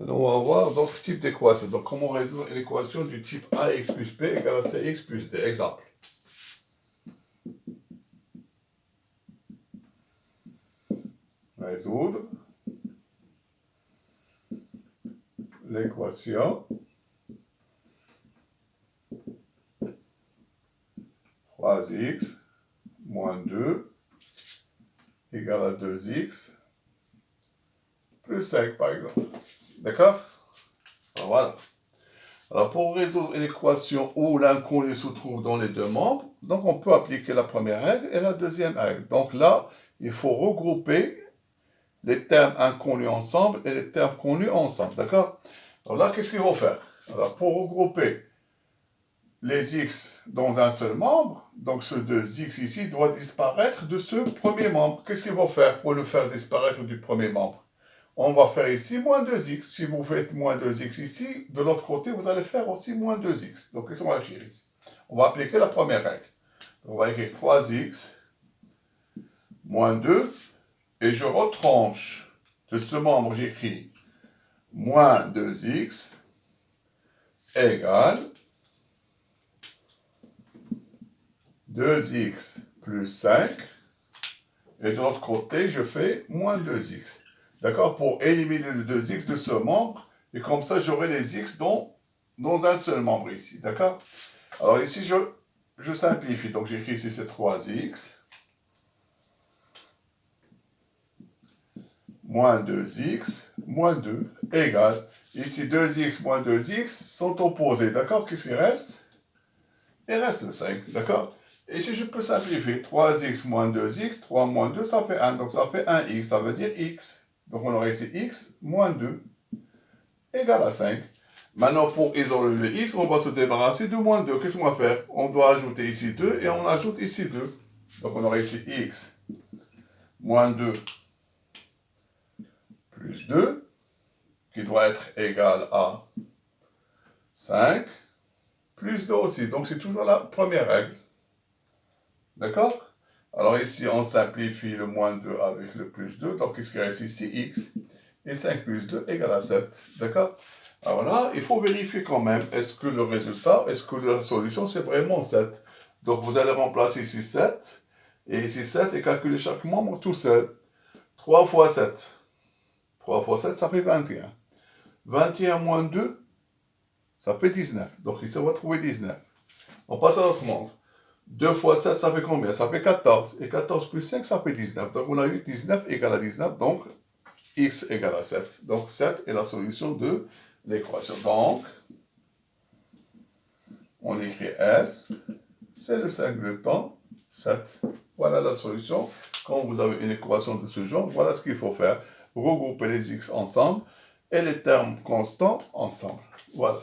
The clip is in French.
On va voir d'autres types d'équations. Donc, comment résoudre l'équation du type ax plus b égale à cx plus d. Exemple. Résoudre l'équation 3x moins 2 égale à 2x plus 5, par exemple. D'accord? Voilà. Alors, pour résoudre une équation où l'inconnu se trouve dans les deux membres, donc on peut appliquer la première règle et la deuxième règle. Donc là, il faut regrouper les termes inconnus ensemble et les termes connus ensemble. D'accord? Alors là, qu'est-ce qu'il faut faire? Alors, pour regrouper les x dans un seul membre, donc ce 2x ici doit disparaître de ce premier membre. Qu'est-ce qu'il faut faire pour le faire disparaître du premier membre? On va faire ici moins 2x. Si vous faites moins 2x ici, de l'autre côté, vous allez faire aussi moins 2x. Donc, qu'est-ce qu'on va écrire ici? On va appliquer la première règle. On va écrire 3x moins 2, et je retranche de ce membre, j'écris moins 2x égale 2x plus 5, et de l'autre côté, je fais moins 2x. D'accord? Pour éliminer le 2x de ce membre, et comme ça, j'aurai les x dans un seul membre ici. D'accord? Alors ici, je simplifie. Donc j'écris ici, c'est 3x moins 2x moins 2 égale. Ici, 2x moins 2x sont opposés. D'accord? Qu'est-ce qu'il reste? Il reste le 5. D'accord? Et ici, je peux simplifier. 3x moins 2x, 3 moins 2, ça fait 1. Donc ça fait 1x, ça veut dire x. Donc on aurait ici x moins 2 égale à 5. Maintenant, pour isoler le x, on va se débarrasser de moins 2. Qu'est-ce qu'on va faire? On doit ajouter ici 2 et on ajoute ici 2. Donc on aurait ici x moins 2 plus 2, qui doit être égal à 5, plus 2 aussi. Donc c'est toujours la première règle. D'accord? Alors ici, on simplifie le moins 2 avec le plus 2. Donc qu'est-ce qu'il reste ici? X. Et 5 plus 2 égale à 7. D'accord? Alors là, il faut vérifier quand même, est-ce que le résultat, est-ce que la solution, c'est vraiment 7? Donc vous allez remplacer ici 7, et ici 7, et calculer chaque membre tout seul. 3 fois 7. 3 fois 7, ça fait 21. 21 moins 2, ça fait 19. Donc ici, on va trouver 19. On passe à l'autre membre. 2 fois 7, ça fait combien? Ça fait 14. Et 14 plus 5, ça fait 19. Donc on a eu 19 égale à 19, donc x égale à 7. Donc 7 est la solution de l'équation. Donc, on écrit S, c'est le singleton, 7. Voilà la solution. Quand vous avez une équation de ce genre, voilà ce qu'il faut faire. Regrouper les x ensemble et les termes constants ensemble. Voilà.